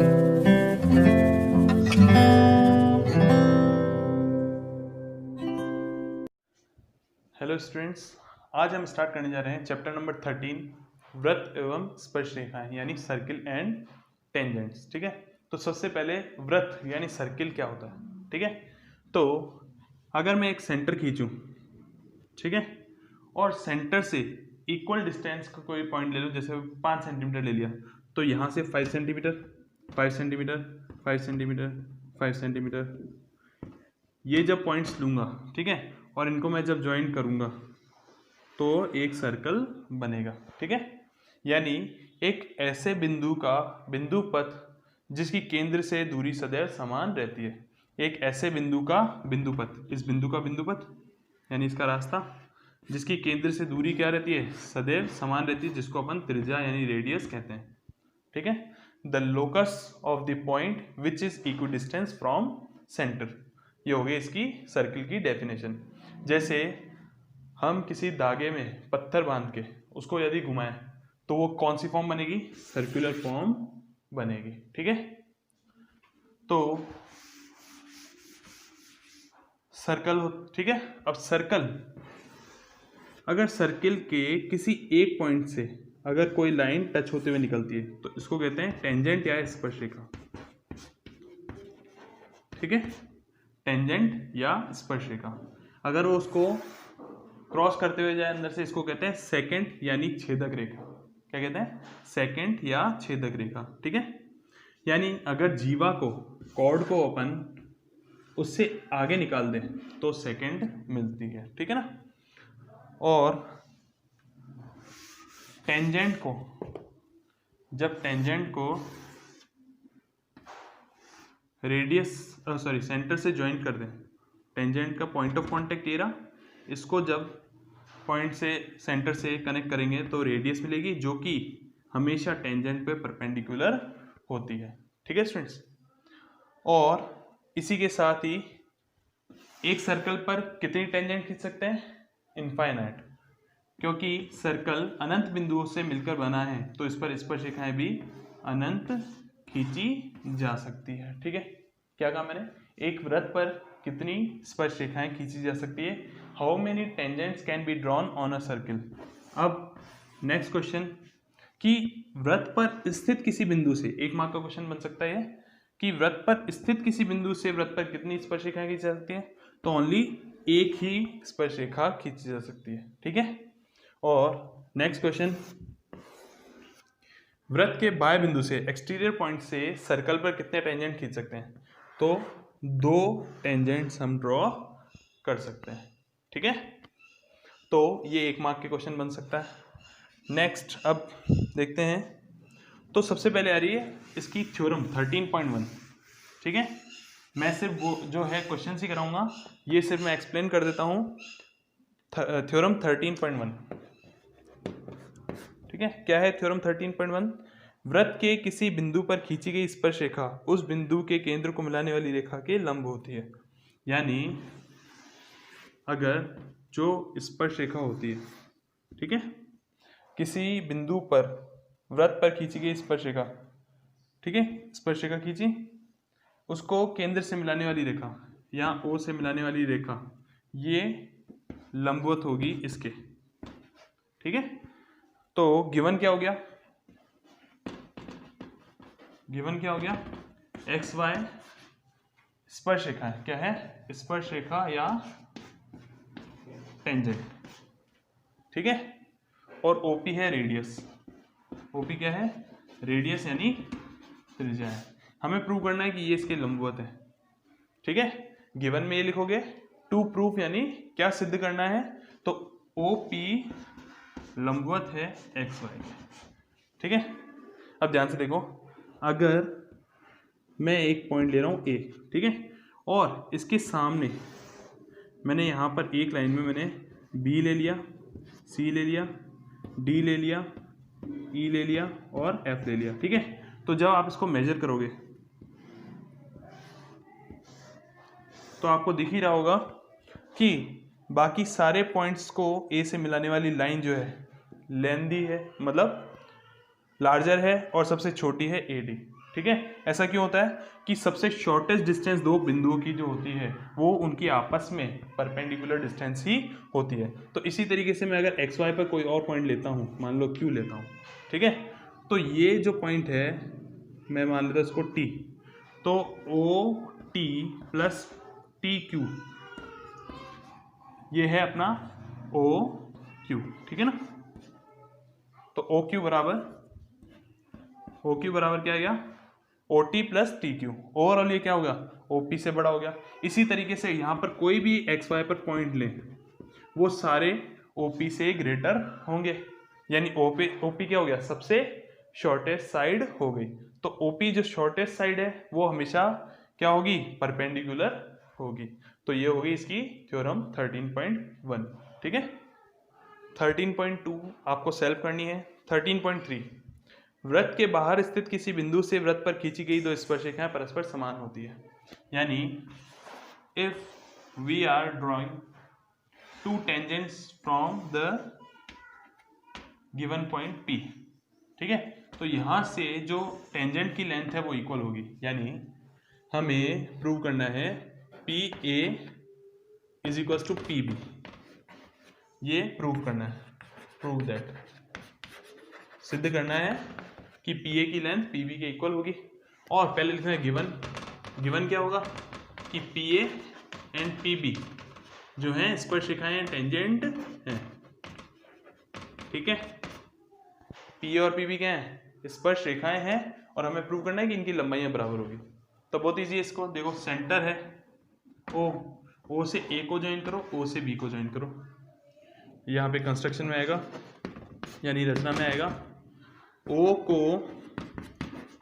Hello students, आज हम start करने जा रहे हैं चैप्टर नंबर 13 वृत्त एवं स्पर्शरेखाएं यानी सर्किल एंड टेंजेंट्स। ठीक है, तो सबसे पहले वृत्त यानी सर्किल क्या होता है। ठीक है, तो अगर मैं एक सेंटर खींचूं, ठीक है, और सेंटर से इक्वल डिस्टेंस का कोई पॉइंट ले लो, जैसे 5 सेंटीमीटर ले लिया, तो यहाँ से 5 सेंटीमीटर 5 सेंटीमीटर 5 सेंटीमीटर 5 सेंटीमीटर ये जब पॉइंट्स लूँगा, ठीक है, और इनको मैं जब ज्वाइन करूँगा तो एक सर्कल बनेगा। ठीक है, यानी एक ऐसे बिंदु का बिंदु पथ जिसकी केंद्र से दूरी सदैव समान रहती है। एक ऐसे बिंदु का बिंदु पथ, इस बिंदु का बिंदु पथ यानी इसका रास्ता जिसकी केंद्र से दूरी क्या रहती है, सदैव समान रहती है, जिसको अपन त्रिज्या यानी रेडियस कहते हैं। ठीक है, the locus of the point which is equidistance from centre, ये हो गई इसकी सर्किल की डेफिनेशन। जैसे हम किसी धागे में पत्थर बांध के उसको यदि घुमाएं तो वो कौन सी फॉर्म बनेगी, सर्कुलर फॉर्म बनेगी। ठीक है, तो सर्कल, ठीक है, अब सर्कल, अगर सर्किल के किसी एक पॉइंट से अगर कोई लाइन टच होते हुए निकलती है तो इसको कहते हैं टेंजेंट या स्पर्शरेखा। ठीक है, टेंजेंट या स्पर्शरेखा। अगर वो उसको क्रॉस करते हुए जाए अंदर से, इसको कहते हैं सेकेंड यानी छेदक रेखा। क्या कहते हैं, सेकेंड या छेदक रेखा। ठीक है, यानी अगर जीवा को, कॉर्ड को अपन उससे आगे निकाल दें तो सेकेंड मिलती है। ठीक है ना, और टेंजेंट को, जब टेंजेंट को रेडियस सेंटर से ज्वाइन कर दें, टेंजेंट का पॉइंट ऑफ कांटेक्ट ये रहा, इसको जब पॉइंट से सेंटर से कनेक्ट करेंगे तो रेडियस मिलेगी जो कि हमेशा टेंजेंट पे परपेंडिकुलर होती है। ठीक है स्टूडेंट्स, और इसी के साथ ही एक सर्कल पर कितनी टेंजेंट खींच सकते हैं, इनफाइनाइट, क्योंकि सर्कल अनंत बिंदुओं से मिलकर बना है तो इस पर स्पर्शरेखाएं भी अनंत खींची जा सकती है। ठीक है, क्या कहा मैंने, एक वृत्त पर कितनी स्पर्शरेखाएं खींची जा सकती है, how many tangents can be drawn on a circle. अब नेक्स्ट क्वेश्चन कि वृत्त पर स्थित किसी बिंदु से, एक मार्क का क्वेश्चन बन सकता है कि वृत्त पर स्थित किसी बिंदु से वृत्त पर कितनी स्पर्शरेखाएं खींची जा सकती है, तो ओनली एक ही स्पर्शरेखा खींची जा सकती है। ठीक है, और नेक्स्ट क्वेश्चन, वृत्त के बाह्य बिंदु से, एक्सटीरियर पॉइंट से सर्कल पर कितने टेंजेंट खींच सकते हैं, तो 2 टेंजेंट्स हम ड्रॉ कर सकते हैं। ठीक है, तो ये एक मार्क के क्वेश्चन बन सकता है। नेक्स्ट अब देखते हैं, तो सबसे पहले आ रही है इसकी थ्योरम 13.1। ठीक है, मैं सिर्फ वो जो है क्वेश्चन ही कराऊंगा, ये सिर्फ मैं एक्सप्लेन कर देता हूँ। थ्योरम 13.1, ठीक है, क्या है थ्योरम 13.1, वृत्त के किसी बिंदु पर खींची गई स्पर्शरेखा उस बिंदु के केंद्र को मिलाने वाली रेखा के लंब होती है। यानी अगर जो स्पर्शरेखा होती है, ठीक है, किसी बिंदु पर वृत्त पर खींची गई स्पर्शरेखा, ठीक है, स्पर्शरेखा खींची, उसको केंद्र से मिलाने वाली रेखा या ओ से मिलाने वाली रेखा ये लंबवत होगी इसके। ठीक है, तो गिवन क्या हो गया, गिवन क्या हो गया, एक्स वाई स्पर्शरेखा है, क्या है, स्पर्शरेखा या टेंजेंट। ठीक है, और ओपी है रेडियस, ओपी क्या है, रेडियस यानी त्रिज्या है। हमें प्रूव करना है कि ये इसके लंबवत है। ठीक है, गिवन में ये लिखोगे, टू प्रूफ यानी क्या सिद्ध करना है, तो ओपी लंबवत है एक्स वाई के। ठीक है, अब ध्यान से देखो, अगर मैं एक पॉइंट ले रहा हूँ ए, ठीक है, और इसके सामने मैंने यहाँ पर एक लाइन में मैंने बी ले लिया, सी ले लिया, डी ले लिया, ई ले लिया और एफ ले लिया। ठीक है, तो जब आप इसको मेजर करोगे तो आपको दिख ही रहा होगा कि बाकी सारे पॉइंट्स को ए से मिलाने वाली लाइन जो है लेंदी है, मतलब लार्जर है, और सबसे छोटी है ए डी। ठीक है। ऐसा क्यों होता है कि सबसे शॉर्टेस्ट डिस्टेंस दो बिंदुओं की जो होती है वो उनकी आपस में परपेंडिकुलर डिस्टेंस ही होती है। तो इसी तरीके से मैं अगर एक्स वाई पर कोई और पॉइंट लेता हूँ, मान लो क्यू लेता हूँ, ठीक है, तो ये जो पॉइंट है मैं मान लेता हूँ इसको टी, तो O T plus T Q ये है अपना ओ क्यू, ठीक है ना। तो ओ क्यू बराबर क्या आ गया, O T plus T Q. Overall ये क्या हो गया, ओ पी से बड़ा हो गया। इसी तरीके से यहाँ पर कोई भी एक्स वाई पर पॉइंट लें वो सारे ओ पी से ग्रेटर होंगे, यानी ओ पी क्या हो गया, सबसे शॉर्टेस्ट साइड हो गई। तो ओ पी जो शॉर्टेस्ट साइड है वो हमेशा क्या होगी, परपेंडिकुलर होगी। तो ये होगी इसकी थ्योरम 13.1, ठीक है। 13.2 आपको सेल्फ करनी है। 13.3 वृत्त के बाहर स्थित किसी बिंदु से वृत्त पर खींची गई दो स्पर्शरेखाएं परस्पर समान होती है। यानी if we are drawing two tangents from the given point P, ठीक है, तो यहां से जो टेंजेंट की लेंथ है वो इक्वल होगी। यानी हमें प्रूव करना है PA is equal to PB, ये प्रूव करना है, प्रूव दैट, सिद्ध करना है कि PA की लेंथ PB के इक्वल होगी। और पहले लिखना है गिवन क्या होगा कि PA एंड PB जो है स्पर्शरेखाएं टेंजेंट हैं, ठीक है। PA और PB क्या है, स्पर्शरेखाएं हैं, और हमें प्रूव करना है कि इनकी लंबाइयां बराबर होगी। तो बहुत ईजी है, इसको देखो, सेंटर है O से A को ज्वाइन करो, O से B को ज्वाइन करो। यहाँ पे कंस्ट्रक्शन में आएगा, यानी रचना में आएगा, O को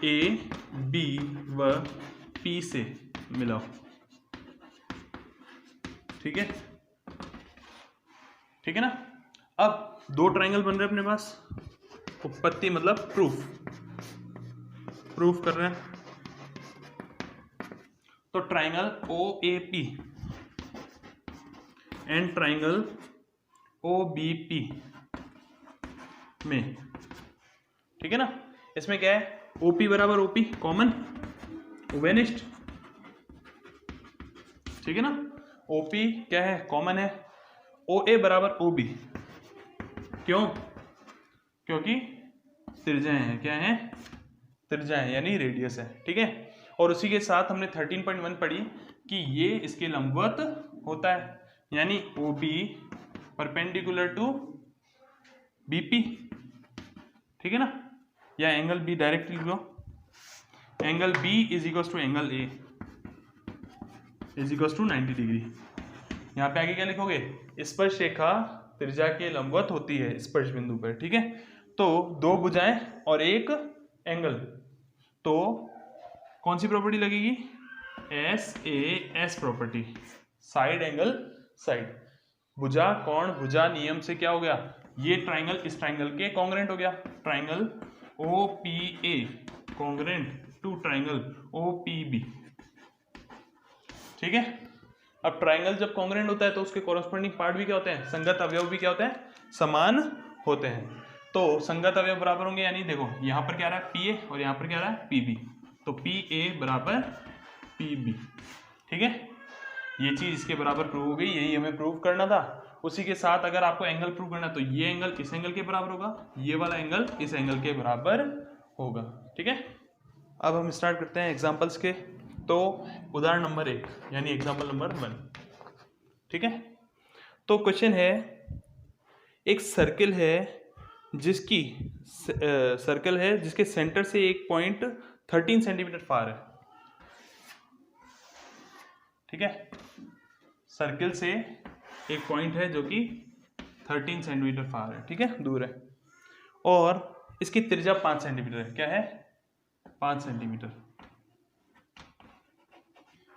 A, B व P से मिलाओ, ठीक है, ठीक है ना। अब दो ट्रायंगल बन रहे हैं अपने पास, उत्पत्ति मतलब प्रूफ कर रहे हैं। तो triangle OAP and triangle OBP में, ठीक है ना, इसमें क्या है, OP बराबर OP कॉमन वेनिस्ट, ठीक है ना, OP क्या है, कॉमन है। OA बराबर OB, क्यों, क्योंकि त्रिज्याएं हैं, क्या है, त्रिज्याएं यानी रेडियस है, ठीक है। और उसी के साथ हमने 13.1 पढ़ी कि ये इसके लंबवत होता है, यानी OB परपेंडिकुलर टू BP, ठीक है ना, या एंगल B डायरेक्टली लो, angle B is equal to angle A is equal to 90 degree. यहाँ पे आगे क्या लिखोगे, स्पर्शरेखा त्रिज्या के लंबवत होती है स्पर्श बिंदु पर, ठीक है। तो दो भुजाएं और एक एंगल, तो कौन सी प्रॉपर्टी लगेगी, SAS property, side angle side. भुजा कोण भुजा नियम से क्या हो गया, ये ट्राइंगल इस ट्राइंगल के कॉन्ग्रेंट हो गया, triangle OPA congruent to triangle OPB, ठीक है। अब ट्राइंगल जब कॉन्ग्रेंट होता है तो उसके कॉरेस्पॉन्डिंग पार्ट भी क्या होते हैं, संगत अवयव भी क्या होते हैं, समान होते हैं। तो संगत अवयव बराबर होंगे, यानी देखो यहाँ पर क्या आ रहा है PA और यहाँ पर क्या आ रहा है PB, तो PA बराबर PB, ठीक है। ये चीज इसके बराबर प्रूव हो गई, यही हमें प्रूव करना था। उसी के साथ अगर आपको एंगल प्रूव करना है तो ये एंगल इस एंगल के बराबर होगा, ये वाला एंगल इस एंगल के बराबर होगा, ठीक है। अब हम स्टार्ट करते हैं एग्जाम्पल्स के। तो उदाहरण नंबर 1 यानी एग्जाम्पल नंबर 1, ठीक है। तो क्वेश्चन है, एक सर्किल है जिसके सेंटर से एक पॉइंट 13 सेंटीमीटर फार है, ठीक है। सर्किल से एक पॉइंट है जो कि 13 सेंटीमीटर फार है, ठीक है, दूर है, और इसकी त्रिज्या 5 सेंटीमीटर है। क्या है, 5 सेंटीमीटर।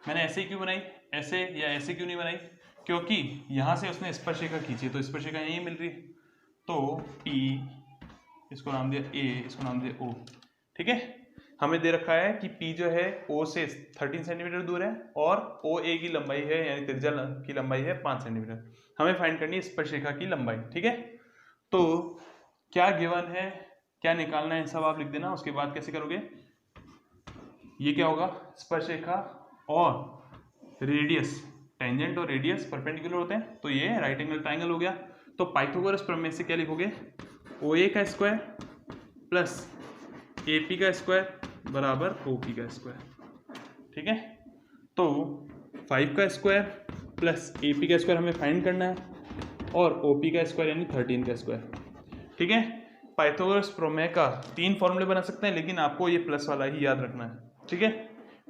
मैंने ऐसे क्यों बनाई, ऐसे या ऐसे क्यों नहीं बनाई, क्योंकि यहां से उसने स्पर्शरेखा खींची तो स्पर्शरेखा यही मिल रही है। तो P, इसको नाम दिया A, इसको नाम दिया O, ठीक है। हमें दे रखा है कि P जो है O से 13 सेंटीमीटर दूर है और OA की लंबाई है, यानी त्रिज्या की लंबाई है 5 सेंटीमीटर। हमें फाइंड करनी है स्पर्शरेखा की लंबाई, ठीक है। तो क्या गिवन है, क्या निकालना है, सब आप लिख देना। उसके बाद कैसे करोगे, ये क्या होगा, स्पर्शरेखा और रेडियस, टेंजेंट और रेडियस परपेंडिकुलर होते हैं, तो ये राइट एंगल ट्राइंगल हो गया। तो पाइथागोरस प्रमेय से क्या लिखोगे, OA का स्क्वायर प्लस AP का स्क्वायर बराबर OP का स्क्वायर। ठीक है, तो 5 का स्क्वायर प्लस AP का स्क्वायर हमें फाइंड करना है और OP का स्क्वायर यानी 13 का स्क्वायर। ठीक है, पाइथागोरस प्रमेय का 3 फॉर्मूले बना सकते हैं, लेकिन आपको ये प्लस वाला ही याद रखना है। ठीक है,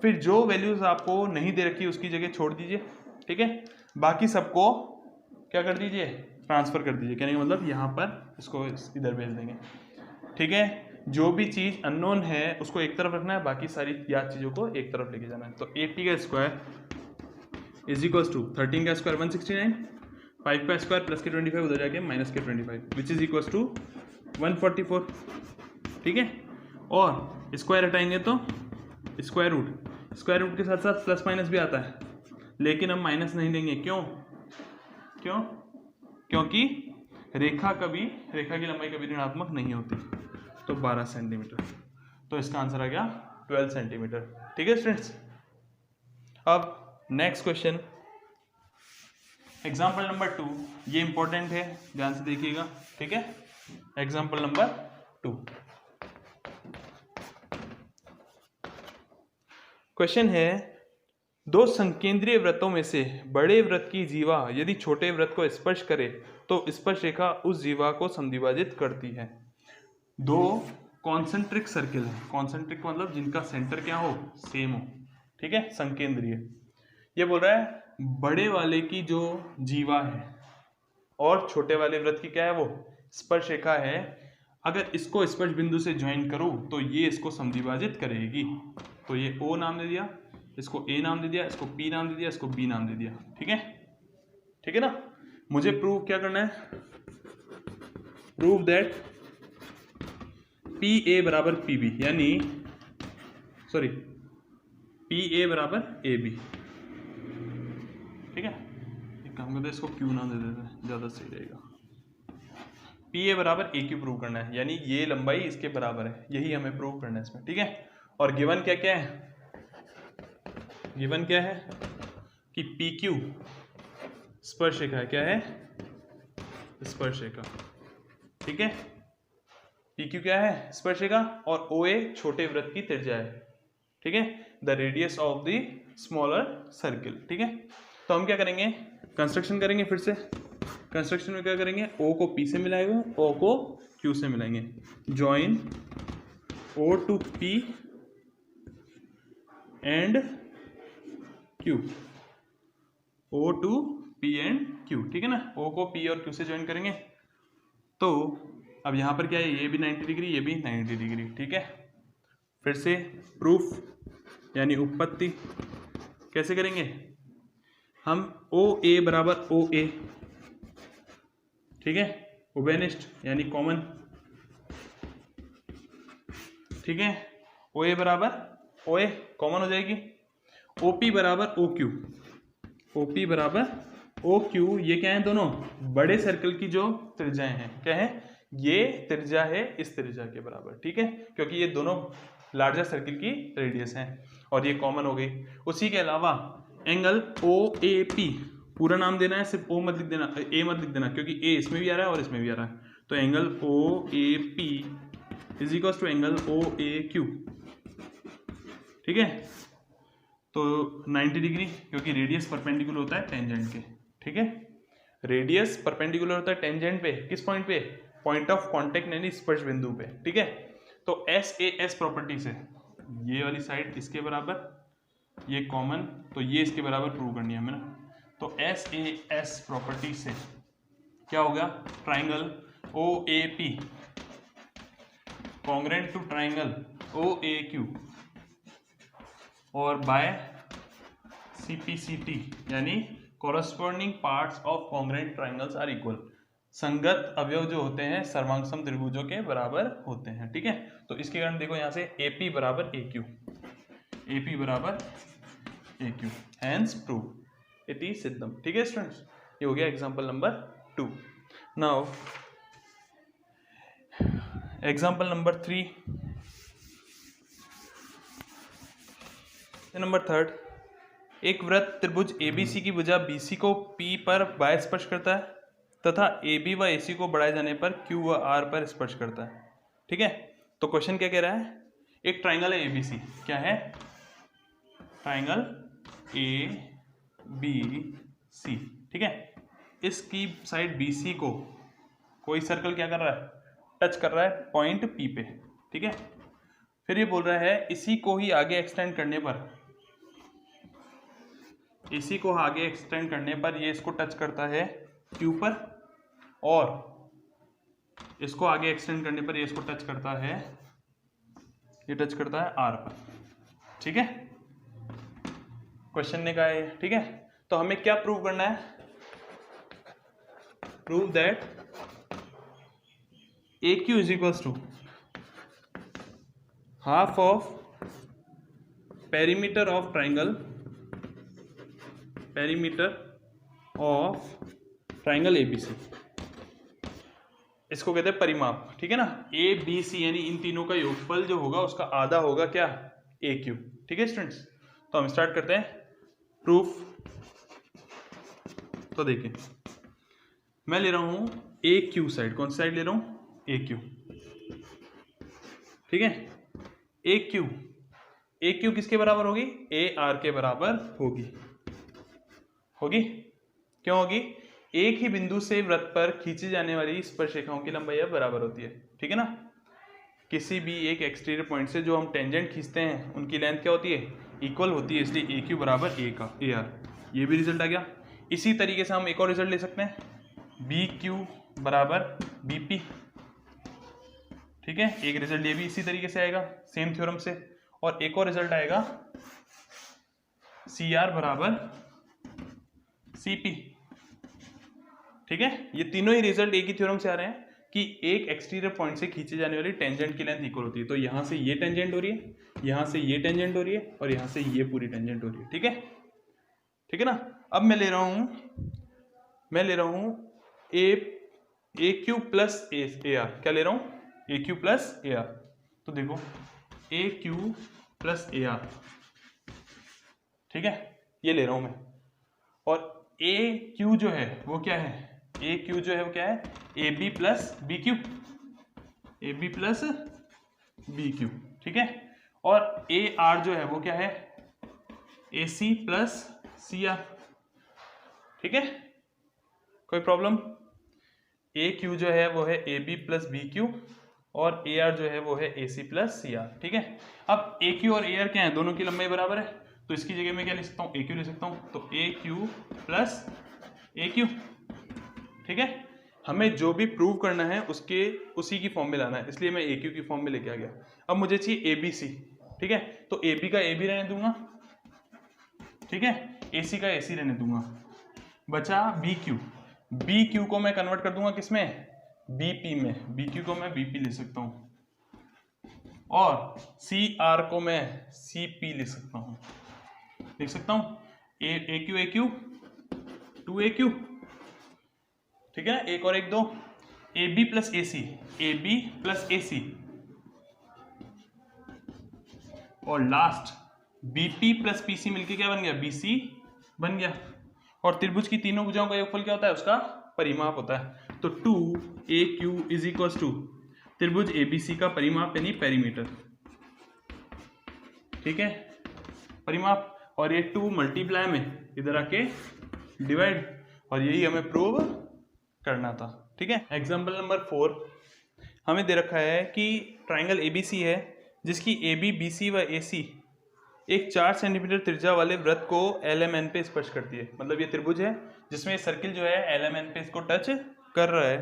फिर जो वैल्यूज आपको नहीं दे रखी उसकी जगह छोड़ दीजिए। ठीक है, बाकी सबको क्या कर दीजिए, ट्रांसफर कर दीजिए, कहने का मतलब यहाँ पर इसको इधर भेज देंगे। ठीक है, जो भी चीज अननोन है उसको एक तरफ रखना है, बाकी सारी याद चीजों को एक तरफ लेके जाना है। तो 80 का स्क्वायर इज इक्वल टू 13 का स्क्वायर 169, 5 का स्क्वायर प्लस के 25 उधर जाके माइनस के 25 विच इज इक्वल टू 144। ठीक है, और स्क्वायर हटाएंगे तो स्क्वायर रूट के साथ साथ प्लस माइनस भी आता है, लेकिन हम माइनस नहीं लेंगे। क्यों? क्योंकि रेखा की लंबाई कभी ऋणात्मक नहीं होती। तो 12 सेंटीमीटर, तो इसका आंसर आ गया 12 सेंटीमीटर। ठीक है स्टूडेंट्स, अब नेक्स्ट क्वेश्चन एग्जाम्पल नंबर 2, ये इंपॉर्टेंट है, ध्यान से देखिएगा। ठीक है, एग्जाम्पल नंबर 2 क्वेश्चन है, दो संकेंद्रीय वृत्तों में से बड़े वृत्त की जीवा यदि छोटे वृत्त को स्पर्श करे तो स्पर्श रेखा उस जीवा को समद्विभाजित करती है। दो कॉन्सेंट्रिक सर्किल है, कॉन्सेंट्रिक मतलब जिनका सेंटर क्या हो, सेम हो। ठीक है, संकेंद्रीय। ये बोल रहा है बड़े वाले की जो जीवा है और छोटे वाले वृत्त की क्या है, वो स्पर्श रेखा है। अगर इसको स्पर्श बिंदु से ज्वाइन करो तो ये इसको समद्विभाजित करेगी। तो ये O नाम दे दिया, इसको A नाम दे दिया, इसको P नाम दे दिया, इसको B नाम दे दिया। ठीक है ना। मुझे प्रूव क्या करना है, प्रूव दैट PA बराबर PB यानी सॉरी PA बराबर AB। ठीक है, एक काम करते हैं, इसको Q नाम दे देते हैं, ज़्यादा सही रहेगा। PA बराबर AQ प्रूव करना है, यानी ये लंबाई इसके बराबर है, यही हमें प्रूव करना है इसमें। ठीक है, और गिवन क्या क्या है, गिवन क्या है कि PQ स्पर्श रेखा है, क्या है, स्पर्श रेखा। ठीक है, PQ क्या है, स्पर्श रेखा, और OA छोटे वृत्त की त्रिज्या है। ठीक है, the radius of the smaller circle. ठीक है, तो हम क्या करेंगे, कंस्ट्रक्शन करेंगे। फिर से कंस्ट्रक्शन में क्या करेंगे, O को P से मिलाएंगे, O को Q से मिलाएंगे। Join O to P and Q, O to P and Q। ठीक है ना, O को P और Q से ज्वाइन करेंगे। तो अब यहाँ पर क्या है, ये भी 90 डिग्री, ये भी 90 डिग्री। ठीक है, फिर से प्रूफ यानी उत्पत्ति कैसे करेंगे हम, OA बराबर OA। ठीक है, उभयनिष्ठ यानी कॉमन। ठीक है, OA बराबर OA कॉमन हो जाएगी। OP बराबर OQ, OP बराबर OQ, ये क्या है, दोनों बड़े सर्कल की जो त्रिज्याएं हैं, क्या है, ये त्रिज्या है इस त्रिज्या के बराबर। ठीक है, क्योंकि ये दोनों लार्जर सर्किल की रेडियस हैं और ये कॉमन हो गई। उसी के अलावा एंगल OAP, पूरा नाम देना है, सिर्फ O मत लिख देना, A मत लिख देना, क्योंकि A इसमें भी आ रहा है और इसमें भी आ रहा है। तो angle OAP is equal to angle OAQ। ठीक है, तो 90 डिग्री, क्योंकि रेडियस परपेंडिकुलर होता है टेंजेंट के। ठीक है, रेडियस परपेंडिकुलर होता है टेंजेंट पे, किस पॉइंट पे, पॉइंट ऑफ कांटेक्ट यानी स्पर्श बिंदु पे। ठीक है, तो SAS प्रॉपर्टी से ये वाली साइड इसके बराबर, ये कॉमन, तो ये इसके बराबर प्रूव करनी है हमें ना। तो SAS प्रॉपर्टी से क्या होगा, triangle OAP congruent to triangle OAQ और बाय CPCT यानी corresponding parts of congruent triangles are equal. संगत अवयव जो होते हैं सर्वांगसम त्रिभुजों के बराबर होते हैं। ठीक है, तो इसके कारण देखो यहाँ से AP बराबर AQ, AP बराबर AQ, hence prove it is सिद्धम। ठीक है स्टूडेंट्स, ये हो गया example number 2। Now example number 3, number 3, एक वृत्त त्रिभुज ABC की भुजा BC को P पर बाह्य स्पर्श करता है तथा AB व AC को बढ़ाए जाने पर Q व R पर स्पर्श करता है। ठीक है, तो क्वेश्चन क्या कह रहा है, एक ट्राइंगल है ABC, क्या है, ट्राइंगल ABC, ठीक है, इसकी साइड BC को कोई सर्कल क्या कर रहा है, टच कर रहा है पॉइंट P पे। ठीक है, फिर ये बोल रहा है इसी को ही आगे एक्सटेंड करने पर, इसी को आगे एक्सटेंड करने पर ये इसको टच करता है Q पर और इसको आगे एक्सटेंड करने पर ये इसको टच करता है, ये टच करता है R पर। ठीक है, क्वेश्चन ने कहा है। ठीक है, तो हमें क्या प्रूव करना है, prove that AQ is equals to half of perimeter of triangle, perimeter of triangle ABC, इसको कहते हैं परिमाप। ठीक है ना, ABC यानी इन तीनों का योगफल जो होगा उसका आधा होगा क्या, AQ। ठीक है स्टूडेंट्स, तो हम स्टार्ट करते हैं प्रूफ। तो देखिए मैं ले रहा हूं AQ साइड, कौन सी साइड ले रहा हूं, AQ। ठीक है, AQ किसके बराबर होगी, AR के बराबर होगी, होगी, क्यों होगी, एक ही बिंदु से वृत्त पर खींची जाने वाली स्पर्शरेखाओं की लंबाई बराबर होती है। ठीक है ना, किसी भी एक एक्सटीरियर पॉइंट से जो हम टेंजेंट खींचते हैं उनकी लेंथ क्या होती है, इक्वल होती है, इसलिए AQ बराबर AR। ये भी रिजल्ट आ गया। इसी तरीके से हम एक और रिजल्ट ले सकते हैं, BQ बराबर BP। ठीक है, एक रिजल्ट ये भी इसी तरीके से आएगा सेम थ्योरम से, और एक और रिजल्ट आएगा CR बराबर CP। ठीक है, ये तीनों ही रिजल्ट एक ही थ्योरम से आ रहे हैं कि एक एक्सटीरियर पॉइंट से खींची जाने वाली टेंजेंट की लेंथ इक्वल होती है। तो यहां से ये टेंजेंट हो रही है, यहां से ये टेंजेंट हो रही है और यहां से ये पूरी टेंजेंट हो रही है। ठीक है, ठीक है ना। अब मैं ले रहा हूं AQ प्लस AR, क्या ले रहा हूं, AQ प्लस AR। तो देखो AQ प्लस AR, ठीक है, ये ले रहा हूं मैं, और AQ जो है वो क्या है, AQ जो है वो क्या है, AB plus BQ, AB plus BQ। ठीक है, और AR जो है वो क्या है, AC प्लस CR। ठीक है, कोई प्रॉब्लम, AQ जो है वो है AB प्लस BQ और AR जो है वो है AC प्लस CR। ठीक है, अब AQ और AR क्या है, दोनों की लंबाई बराबर है, तो इसकी जगह में क्या ले सकता हूँ, AQ ले सकता हूँ, तो AQ प्लस AQ। ठीक है, हमें जो भी प्रूव करना है उसके उसी की फॉर्म में लाना है, इसलिए मैं AQ की फॉर्म में लेके आ गया। अब मुझे चाहिए ABC। ठीक है, तो AB का AB रहने दूंगा, ठीक है, AC का AC रहने दूंगा, बचा BQ को मैं कन्वर्ट कर दूंगा किसमें, BP में, BQ को मैं BP ले सकता हूँ, और CR को मैं CP ले सकता हूँ, लिख सकता हूँ AQ 2AQ। ठीक है ना, एक और एक दो, AB प्लस AC और लास्ट BP प्लस PC मिलके क्या बन गया, BC बन गया। और त्रिभुज की तीनों भुजाओं का योगफल क्या होता है, उसका परिमाप होता है। तो 2AQ इज इक्वल टू त्रिभुज ABC का परिमाप यानी पेरीमीटर। ठीक है, परिमाप, और ये 2 मल्टीप्लाई में इधर आके डिवाइड, और यही हमें प्रूव करना था। ठीक है, एग्जाम्पल नंबर 4 हमें दे रखा है कि ट्राइंगल ABC है जिसकी AB, BC व AC एक 4 सेंटीमीटर त्रिज्या वाले वृत्त को LMN पे स्पर्श करती है। मतलब ये त्रिभुज है जिसमें सर्किल जो है LMN पे इसको टच कर रहा है।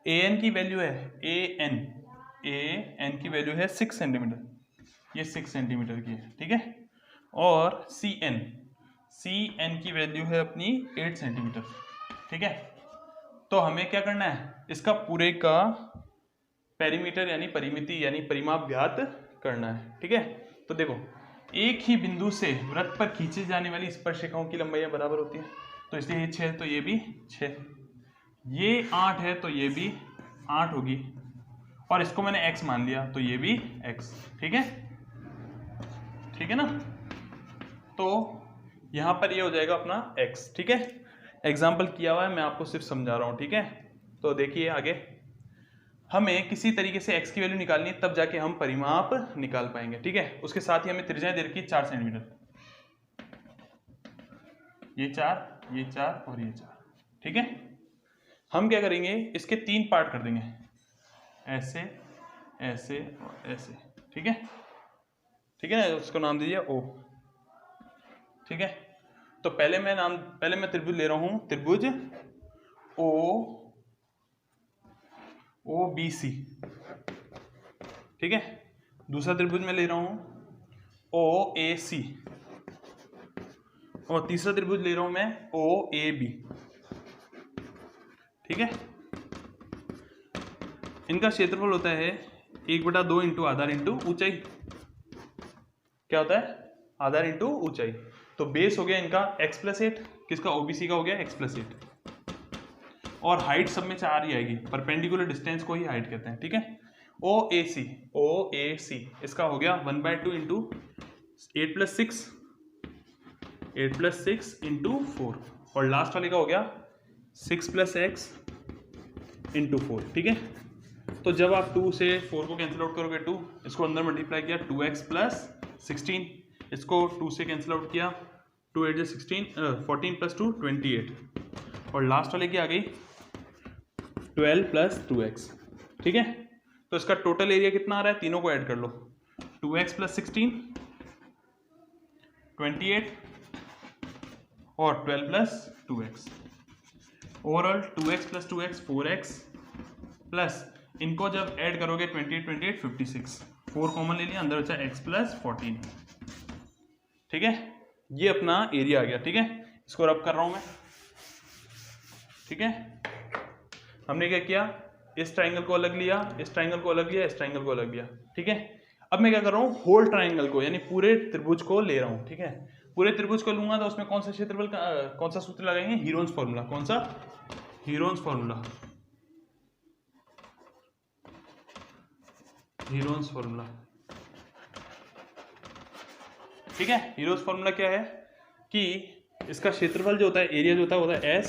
AN की वैल्यू है, AN की वैल्यू है 6 सेंटीमीटर, ये 6 सेंटीमीटर की है। ठीक है, और CN की वैल्यू है अपनी 8 सेंटीमीटर। ठीक है, तो हमें क्या करना है, इसका पूरे का पेरीमीटर यानी परिमिति यानी परिमाप ज्ञात करना है। ठीक है, तो देखो एक ही बिंदु से वृत्त पर खींची जाने वाली स्पर्शरेखाओं की लंबाई बराबर होती है, तो इसलिए ये 6 तो ये भी 6, ये 8 है तो ये भी 8 होगी, और इसको मैंने x मान लिया तो ये भी x। ठीक है, ठीक है ना। तो यहाँ पर ये हो जाएगा अपना x, ठीक है। एग्जाम्पल किया हुआ है, मैं आपको सिर्फ समझा रहा हूँ, ठीक है। तो देखिए आगे, हमें किसी तरीके से x की वैल्यू निकालनी है, तब जाके हम परिमाप निकाल पाएंगे, ठीक है। उसके साथ ही हमें त्रिज्याएं दे रखी है 4 सेंटीमीटर, ये 4 और ये 4, ठीक है। हम क्या करेंगे, इसके 3 पार्ट कर देंगे, ऐसे ऐसे और ऐसे, ठीक है, ठीक है ना। उसको नाम दीजिए O, ठीक है। तो पहले मैं त्रिभुज ले रहा हूं, त्रिभुज OBC, ठीक है। दूसरा त्रिभुज मैं ले रहा हूं OAC, और तीसरा त्रिभुज ले रहा हूं मैं OAB, ठीक है। इनका क्षेत्रफल होता है 1/2 इंटू आधार इंटू ऊंचाई। क्या होता है? आधार इंटू ऊंचाई। तो बेस हो गया इनका x+8, किसका? OBC का हो गया x+8, और हाइट सब में 4 ही आएगी, परपेंडिकुलर डिस्टेंस को ही हाइट कहते हैं, ठीक है। OAC इसका हो गया 1/2 इंटू 8+6 इंटू 4, और लास्ट वाले का हो गया 6+x इंटू 4, ठीक है। तो जब आप 2 से 4 को कैंसिल आउट करोगे 2, इसको अंदर मल्टीप्लाई किया 2x + 16, इसको 2 से कैंसिल आउट किया 2 8 16, 14 + 2 28, और लास्ट वाले की आ गई 12 + 2x, ठीक है। तो इसका टोटल एरिया कितना आ रहा है? तीनों को ऐड कर लो, 2x + 16 28 और 12 + 2x, overall 2x + 2x 4x, plus इनको जब ऐड करोगे 28 56, 4 कॉमन ले लिया, अंदर बचा x + 14, ठीक है। ये अपना एरिया आ गया, ठीक है। इसको रब कर रहा हूं मैं, ठीक है। हमने क्या किया, इस ट्राइंगल को अलग लिया, इस ट्राइंगल को अलग लिया, इस ट्राइंगल को अलग लिया, ठीक है। अब मैं क्या कर रहा हूँ, होल ट्राइंगल को यानी पूरे त्रिभुज को ले रहा हूँ, ठीक है। पूरे त्रिभुज को लूंगा तो उसमें कौन सा क्षेत्रफल का कौन सा सूत्र लगाएंगे? Heron's formula. कौन सा? Heron's formula. हीरोन्स फॉर्मूला, ठीक है। हीरोन्स फॉर्मूला क्या है कि इसका क्षेत्रफल जो होता है, एरिया जो होता है S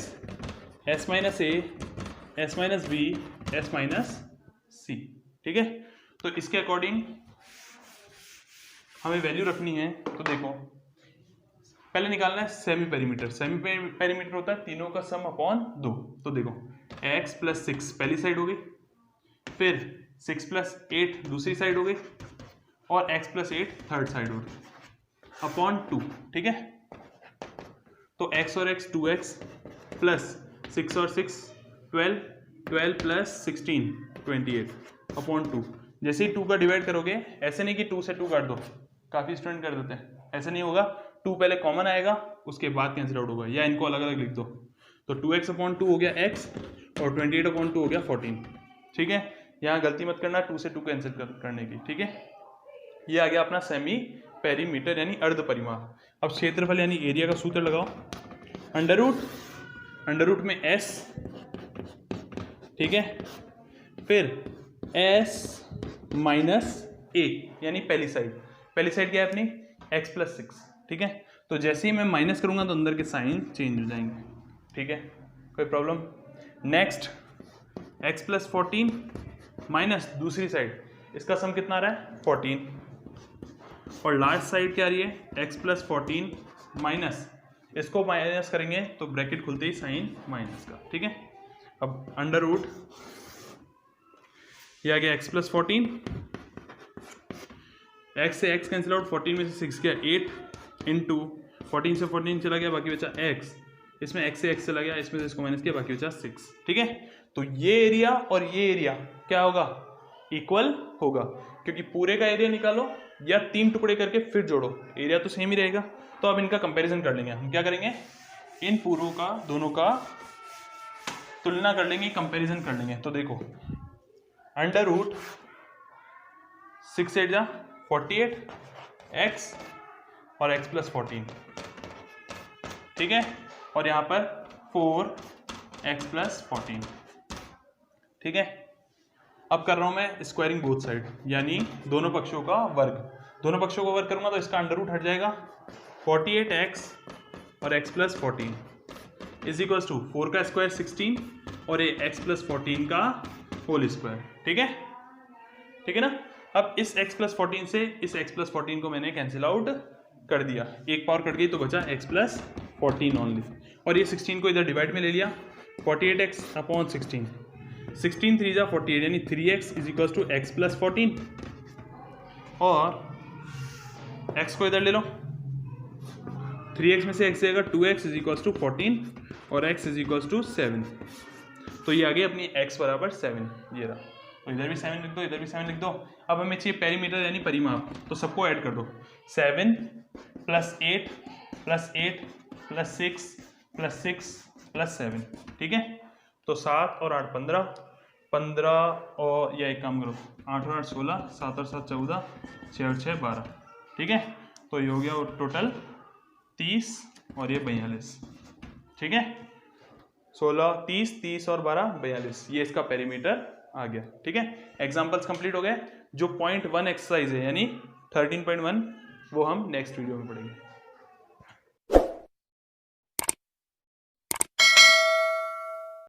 - A, S - B, S - C, ठीक है। तो इसके अकॉर्डिंग हमें वैल्यू रखनी है। तो देखो, पहले निकालना है सेमी पेरीमीटर। सेमी पेरीमीटर होता है तीनों का सम अपॉन 2। तो देखो, x + 6 पहली साइड हो गई, फिर 6 + 8 दूसरी साइड हो गई, और x + 8 थर्ड साइड हो गई, अपॉन 2, ठीक है। तो x और x 2x प्लस 6 और 6 12, 12 + 16 28 अपॉन 2। जैसे ही 2 का डिवाइड करोगे, ऐसे नहीं कि 2 से 2 काट दो, काफ़ी स्टूडेंट कर देते हैं, ऐसे नहीं होगा। 2 पहले कॉमन आएगा, उसके बाद कैंसिल आउट होगा, या इनको अलग अलग लिख दो। तो 2x अपॉन 2 हो गया x, और 28 अपॉन 2 हो गया 14, ठीक है। यहाँ गलती मत करना 2 से 2 कैंसिल करने की, ठीक है। ये आ गया अपना सेमी पेरीमीटर यानी अर्ध परिमाप। अब क्षेत्रफल यानी एरिया का सूत्र लगाओ, अंडर रूट में s, ठीक है, फिर s - a यानी पहली साइड क्या है अपनी? x + 6, ठीक है। तो जैसे ही मैं माइनस करूंगा तो अंदर के साइन चेंज हो जाएंगे, ठीक है, कोई प्रॉब्लम? नेक्स्ट, x + 14 माइनस दूसरी साइड, इसका सम कितना आ रहा है? 14, और लास्ट साइड क्या आ रही है? x + 14 माइनस, इसको माइनस करेंगे तो ब्रैकेट खुलते ही साइन माइनस का, ठीक है। अब अंडर रूट, ये आ गया x + 14, x से x कैंसिल आउट, 14 में से 6 गया 8 इंटू 14 से 14 चला गया, बाकी बचा x, इसमें x से x चला गया, इसमें से इसको माइनस किया, बाकी बचा 6, ठीक है। तो ये एरिया और ये एरिया क्या होगा? इक्वल होगा, क्योंकि पूरे का एरिया निकालो या 3 टुकड़े करके फिर जोड़ो, एरिया तो सेम ही रहेगा। तो अब इनका कंपैरिजन कर लेंगे हम। क्या करेंगे? इन पूरों का, दोनों का तुलना कर लेंगे, कंपैरिजन कर लेंगे। तो देखो, अंडर रूट 6 8 जा 48 x और x + 14, ठीक है, और यहाँ पर 4x + 14, ठीक है। अब कर रहा हूं मैं स्क्वायरिंग बोथ साइड, यानी दोनों पक्षों का वर्ग। दोनों पक्षों का वर्ग करूंगा तो इसका अंडर रूट हट जाएगा, 48x और x plus 14 is equals to 4 का स्क्वायर 16 और ये x प्लस 14 का होल स्क्वायर। ठीक है, ठीक है ना। अब इस x प्लस 14 से इस x प्लस 14 को मैंने कैंसिल आउट कर दिया, एक पावर कट गई तो बचा x प्लस 14 ओनली, और ये 16 को इधर डिवाइड में ले लिया, 48x अपॉन 16, 16 3 जा 48 यानी 3x is equals to x plus 14, और x को इधर ले लो, 3x में से x जाएगा 2x इज इक्वल्स टू 14 और x इज इक्वल्स टू 7, तो ये आ गई अपनी x बराबर 7, ये रहा। तो इधर भी 7 लिख दो, इधर भी 7 लिख दो। अब हमें चाहिए पेरीमीटर यानी परिमाप, तो सबको ऐड कर दो, 7 plus 8 plus 8 plus 6 plus 6 plus 7, ठीक है। तो 7 और 8 15, 15 और या एक काम करो 8 और 8 16, 7 और 7 14, 6 और 6 12, ठीक है। तो ये हो गया टोटल 30 और ये 42, ठीक है। 16 30 30 और 12 42, ये इसका पेरीमीटर आ गया, ठीक है। एग्जाम्पल्स कंप्लीट हो गए। जो 0.1 एक्सरसाइज है यानी 13.1 वो हम नेक्स्ट वीडियो में पढ़ेंगे।